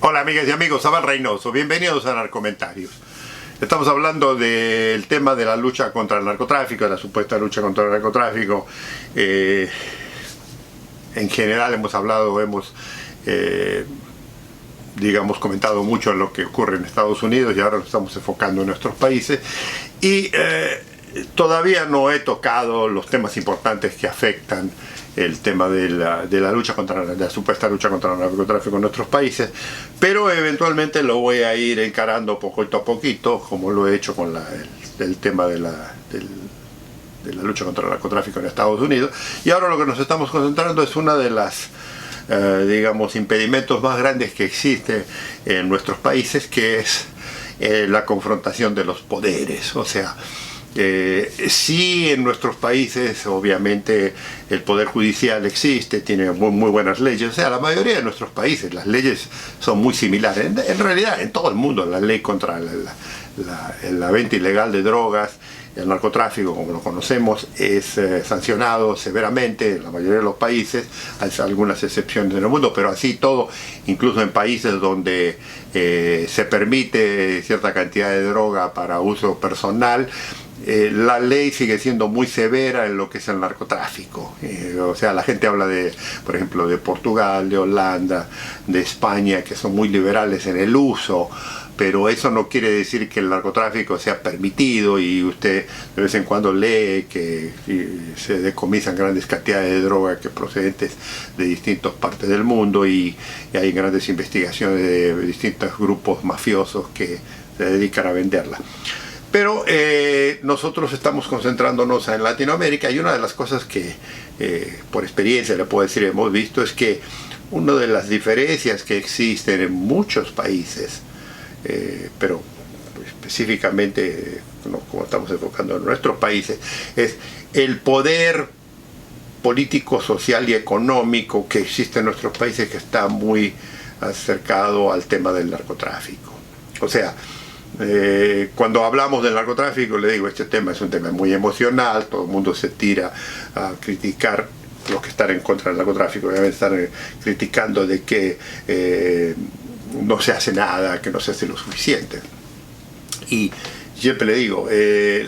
Hola amigas y amigos, Abel Reynoso, bienvenidos a Narcomentarios. Estamos hablando del tema de la lucha contra el narcotráfico, de la supuesta lucha contra el narcotráfico. En general hemos comentado mucho en lo que ocurre en Estados Unidos y ahora nos estamos enfocando en nuestros países. Y todavía no he tocado los temas importantes que afectan el tema de la lucha contra la supuesta lucha contra el narcotráfico en nuestros países, pero eventualmente lo voy a ir encarando poquito a poquito, como lo he hecho con el tema de la lucha contra el narcotráfico en Estados Unidos. Y ahora lo que nos estamos concentrando es una de las impedimentos más grandes que existe en nuestros países, que es la confrontación de los poderes. O sea, sí, en nuestros países obviamente el poder judicial existe, tiene muy buenas leyes. O sea, la mayoría de nuestros países las leyes son muy similares. En realidad en todo el mundo la ley contra la venta ilegal de drogas, el narcotráfico como lo conocemos, es sancionado severamente en la mayoría de los países. Hay algunas excepciones en el mundo, pero así todo, incluso en países donde se permite cierta cantidad de droga para uso personal, la ley sigue siendo muy severa en lo que es el narcotráfico. O sea, la gente habla por ejemplo, de Portugal, de Holanda, de España, que son muy liberales en el uso, pero eso no quiere decir que el narcotráfico sea permitido, y usted de vez en cuando lee que se decomisan grandes cantidades de droga que procedentes de distintas partes del mundo, y hay grandes investigaciones de distintos grupos mafiosos que se dedican a venderla. Pero nosotros estamos concentrándonos en Latinoamérica, y una de las cosas que por experiencia le puedo decir hemos visto es que una de las diferencias que existen en muchos países, pero específicamente como estamos enfocando en nuestros países, es el poder político, social y económico que existe en nuestros países, que está muy acercado al tema del narcotráfico. O sea, cuando hablamos del narcotráfico, le digo, este tema es un tema muy emocional, todo el mundo se tira a criticar los que están en contra del narcotráfico, obviamente están criticando de que no se hace nada, que no se hace lo suficiente. Y siempre le digo,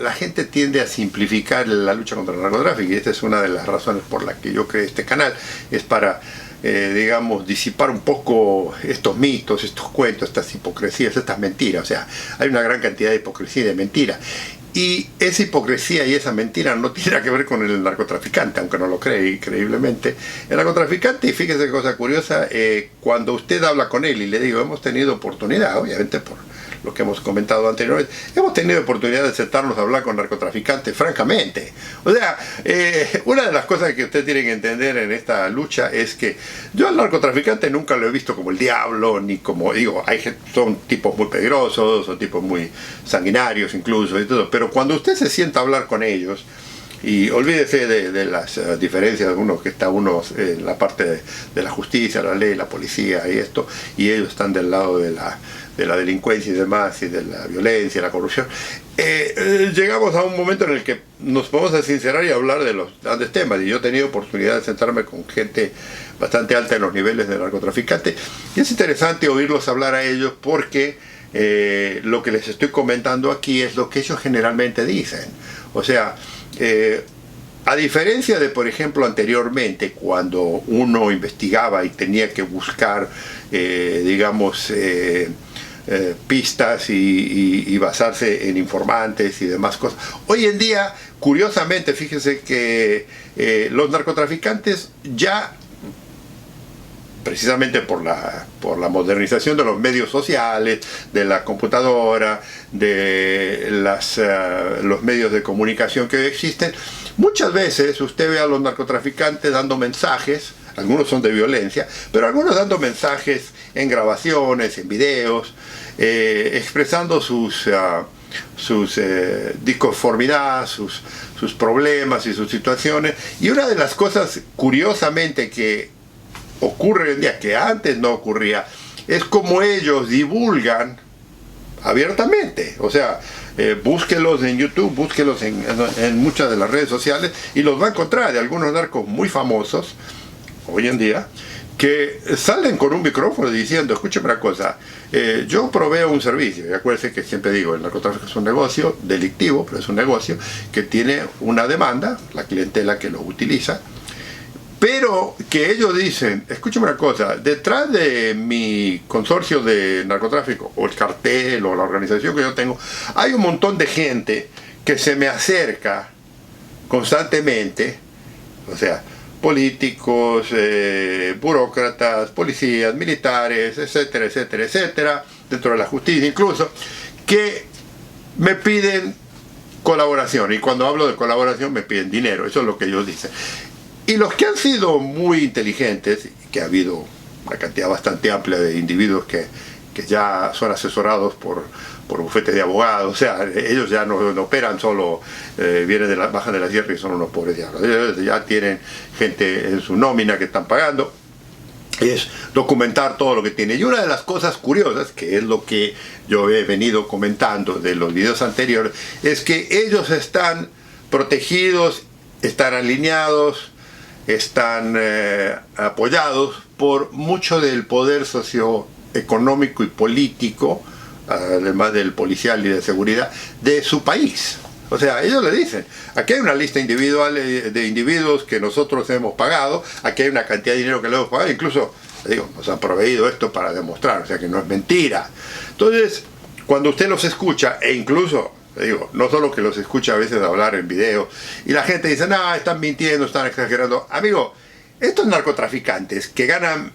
la gente tiende a simplificar la lucha contra el narcotráfico, y esta es una de las razones por las que yo creé este canal, es para disipar un poco estos mitos, estos cuentos, estas hipocresías, estas mentiras. O sea, hay una gran cantidad de hipocresía y de mentira. Y esa hipocresía y esa mentira no tiene que ver con el narcotraficante, aunque no lo cree increíblemente. El narcotraficante, y fíjese qué cosa curiosa, cuando usted habla con él y le digo, hemos tenido oportunidad, obviamente por lo que hemos comentado anteriormente, hemos tenido oportunidad de sentarnos a hablar con narcotraficantes, francamente. O sea, una de las cosas que usted tiene que entender en esta lucha es que yo al narcotraficante nunca lo he visto como el diablo, ni como, digo, son tipos muy peligrosos, son tipos muy sanguinarios incluso, y todo, pero cuando usted se sienta a hablar con ellos, y olvídese de las diferencias, que está uno en la parte de la justicia, la ley, la policía y esto, y ellos están del lado de la delincuencia y demás, y de la violencia, la corrupción. Llegamos a un momento en el que nos podemos sincerar y hablar de los grandes temas, y yo he tenido oportunidad de sentarme con gente bastante alta en los niveles de narcotraficantes, y es interesante oírlos hablar a ellos, porque lo que les estoy comentando aquí es lo que ellos generalmente dicen. O sea, a diferencia de, por ejemplo, anteriormente, cuando uno investigaba y tenía que buscar, pistas y basarse en informantes y demás cosas, hoy en día, curiosamente, fíjense que los narcotraficantes ya, precisamente por la modernización de los medios sociales, de la computadora, de los medios de comunicación que hoy existen, muchas veces usted ve a los narcotraficantes dando mensajes, algunos son de violencia, pero algunos dando mensajes en grabaciones, en videos, expresando sus disconformidades, sus problemas y sus situaciones. Y una de las cosas, curiosamente, que ocurre hoy en día, que antes no ocurría, es como ellos divulgan abiertamente. O sea, búsquelos en YouTube, búsquelos en muchas de las redes sociales, y los va a encontrar de algunos narcos muy famosos hoy en día, que salen con un micrófono diciendo, escúcheme una cosa, yo proveo un servicio, y acuérdense que siempre digo, el narcotráfico es un negocio delictivo, pero es un negocio que tiene una demanda, la clientela que lo utiliza, pero que ellos dicen, escúcheme una cosa, detrás de mi consorcio de narcotráfico, o el cartel, o la organización que yo tengo, hay un montón de gente que se me acerca constantemente, o sea, políticos, burócratas, policías, militares, etcétera, etcétera, etcétera, dentro de la justicia incluso, que me piden colaboración, y cuando hablo de colaboración me piden dinero, eso es lo que ellos dicen. Y los que han sido muy inteligentes, que ha habido una cantidad bastante amplia de individuos que ya son asesorados por bufetes de abogados, o sea, ellos ya no operan solo, vienen bajan de la sierra y son unos pobres diablos, ellos ya tienen gente en su nómina que están pagando, es documentar todo lo que tiene. Y una de las cosas curiosas, que es lo que yo he venido comentando de los videos anteriores, es que ellos están protegidos, están alineados, están apoyados por mucho del poder socioeconómico y político, además del policial y de seguridad, de su país. O sea, ellos le dicen, aquí hay una lista individual de individuos que nosotros hemos pagado, aquí hay una cantidad de dinero que le hemos pagado, incluso, digo, nos han proveído esto para demostrar, o sea que no es mentira. Entonces, cuando usted los escucha, e incluso, digo, no solo que los escucha a veces hablar en video, y la gente dice, no, están mintiendo, están exagerando. Amigo, estos narcotraficantes que ganan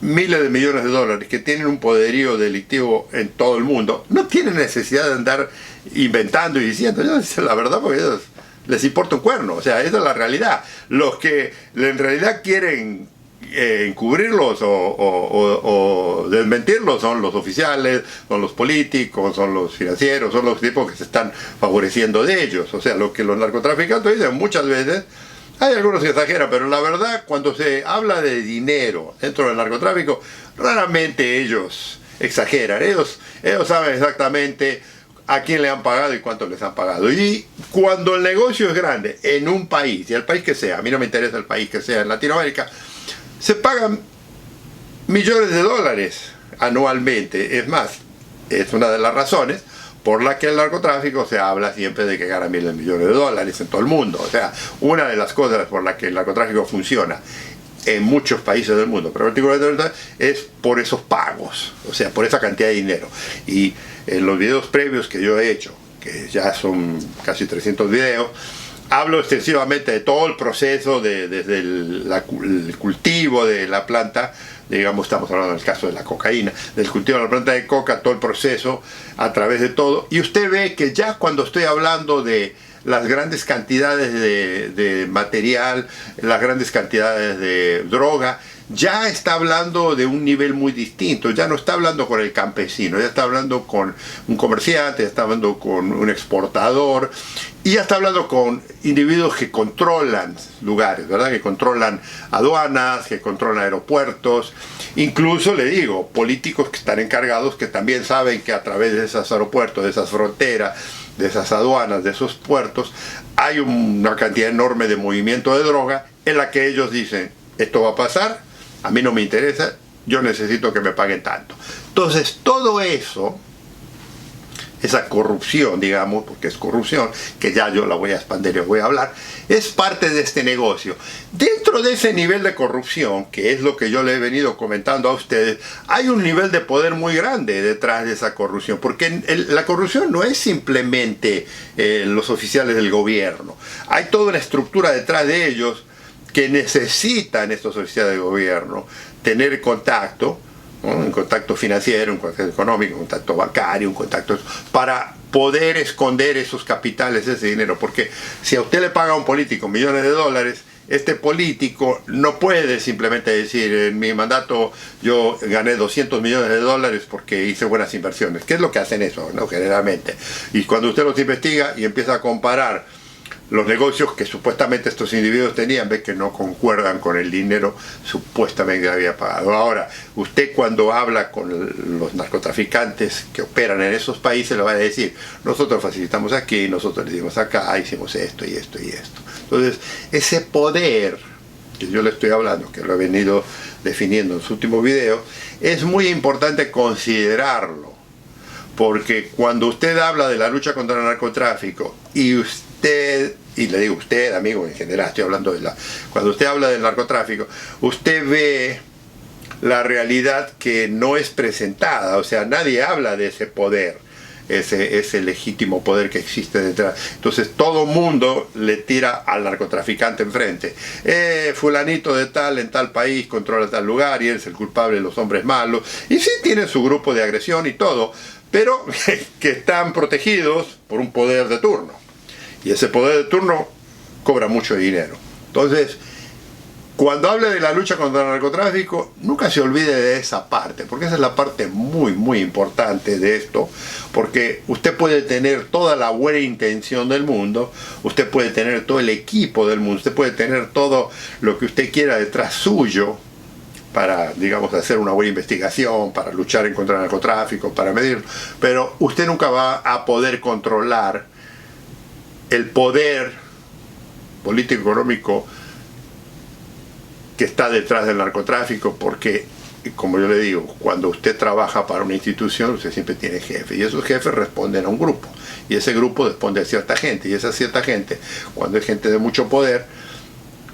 miles de millones de dólares, que tienen un poderío delictivo en todo el mundo, no tienen necesidad de andar inventando y diciendo, yo la verdad, porque a ellos les importa un cuerno, o sea, esa es la realidad. Los que en realidad quieren encubrirlos o desmentirlos son los oficiales, son los políticos, son los financieros, son los tipos que se están favoreciendo de ellos. O sea, lo que los narcotraficantes dicen muchas veces, hay algunos que exageran, pero la verdad, cuando se habla de dinero dentro del narcotráfico, raramente ellos exageran. Ellos saben exactamente a quién le han pagado y cuánto les han pagado. Y cuando el negocio es grande en un país, y el país que sea, a mí no me interesa el país que sea, en Latinoamérica, se pagan millones de dólares anualmente. Es más, es una de las razones por la que el narcotráfico se habla siempre de que gana miles de millones de dólares en todo el mundo. O sea, una de las cosas por la que el narcotráfico funciona en muchos países del mundo, pero particularmente es por esos pagos, o sea, por esa cantidad de dinero. Y en los videos previos que yo he hecho, que ya son casi 300 videos, hablo extensivamente de todo el proceso desde el cultivo de la planta, digamos, estamos hablando del caso de la cocaína, del cultivo de la planta de coca, todo el proceso a través de todo, y usted ve que ya cuando estoy hablando de las grandes cantidades de material, las grandes cantidades de droga, ya está hablando de un nivel muy distinto, ya no está hablando con el campesino, ya está hablando con un comerciante, ya está hablando con un exportador, y ya está hablando con individuos que controlan lugares, ¿verdad? Que controlan aduanas, que controlan aeropuertos, incluso, le digo, políticos que están encargados, que también saben que a través de esos aeropuertos, de esas fronteras, de esas aduanas, de esos puertos, hay una cantidad enorme de movimiento de droga en la que ellos dicen, esto va a pasar, a mí no me interesa, yo necesito que me paguen tanto. Entonces, todo eso, esa corrupción, digamos, porque es corrupción, que ya yo la voy a expandir y voy a hablar, es parte de este negocio. Dentro de ese nivel de corrupción, que es lo que yo le he venido comentando a ustedes, hay un nivel de poder muy grande detrás de esa corrupción, porque la corrupción no es simplemente los oficiales del gobierno, hay toda una estructura detrás de ellos que necesitan estos oficiales de gobierno tener contacto, ¿no? Un contacto financiero, un contacto económico, un contacto bancario, un contacto para poder esconder esos capitales, ese dinero, porque si a usted le paga a un político millones de dólares, este político no puede simplemente decir, en mi mandato yo gané 200 millones de dólares porque hice buenas inversiones. ¿Qué es lo que hacen eso, no? Generalmente? Y cuando usted los investiga y empieza a comparar los negocios que supuestamente estos individuos tenían, ve que no concuerdan con el dinero supuestamente que había pagado. Ahora, usted cuando habla con los narcotraficantes que operan en esos países, le va a decir, nosotros facilitamos aquí, nosotros le dimos acá, hicimos esto y esto y esto. Entonces, ese poder que yo le estoy hablando, que lo he venido definiendo en su último video, es muy importante considerarlo. Porque cuando usted habla de la lucha contra el narcotráfico y usted, y le digo usted, amigo, en general, estoy hablando cuando usted habla del narcotráfico, usted ve la realidad que no es presentada, o sea, nadie habla de ese poder, ese legítimo poder que existe detrás. Entonces todo mundo le tira al narcotraficante enfrente. Fulanito de tal en tal país controla tal lugar y él es el culpable de los hombres malos. Y sí tiene su grupo de agresión y todo, pero que están protegidos por un poder de turno. Y ese poder de turno cobra mucho dinero. Entonces, cuando hable de la lucha contra el narcotráfico, nunca se olvide de esa parte, porque esa es la parte muy, muy importante de esto, porque usted puede tener toda la buena intención del mundo, usted puede tener todo el equipo del mundo, usted puede tener todo lo que usted quiera detrás suyo, para, digamos, hacer una buena investigación, para luchar en contra del narcotráfico, para medir, pero usted nunca va a poder controlar el poder político-económico que está detrás del narcotráfico, porque, como yo le digo, cuando usted trabaja para una institución, usted siempre tiene jefes, y esos jefes responden a un grupo, y ese grupo responde a cierta gente, y esa cierta gente, cuando es gente de mucho poder,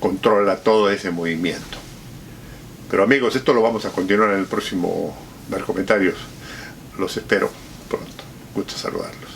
controla todo ese movimiento. Pero amigos, esto lo vamos a continuar en el próximo Ver Comentarios. Los espero pronto. Gusto saludarlos.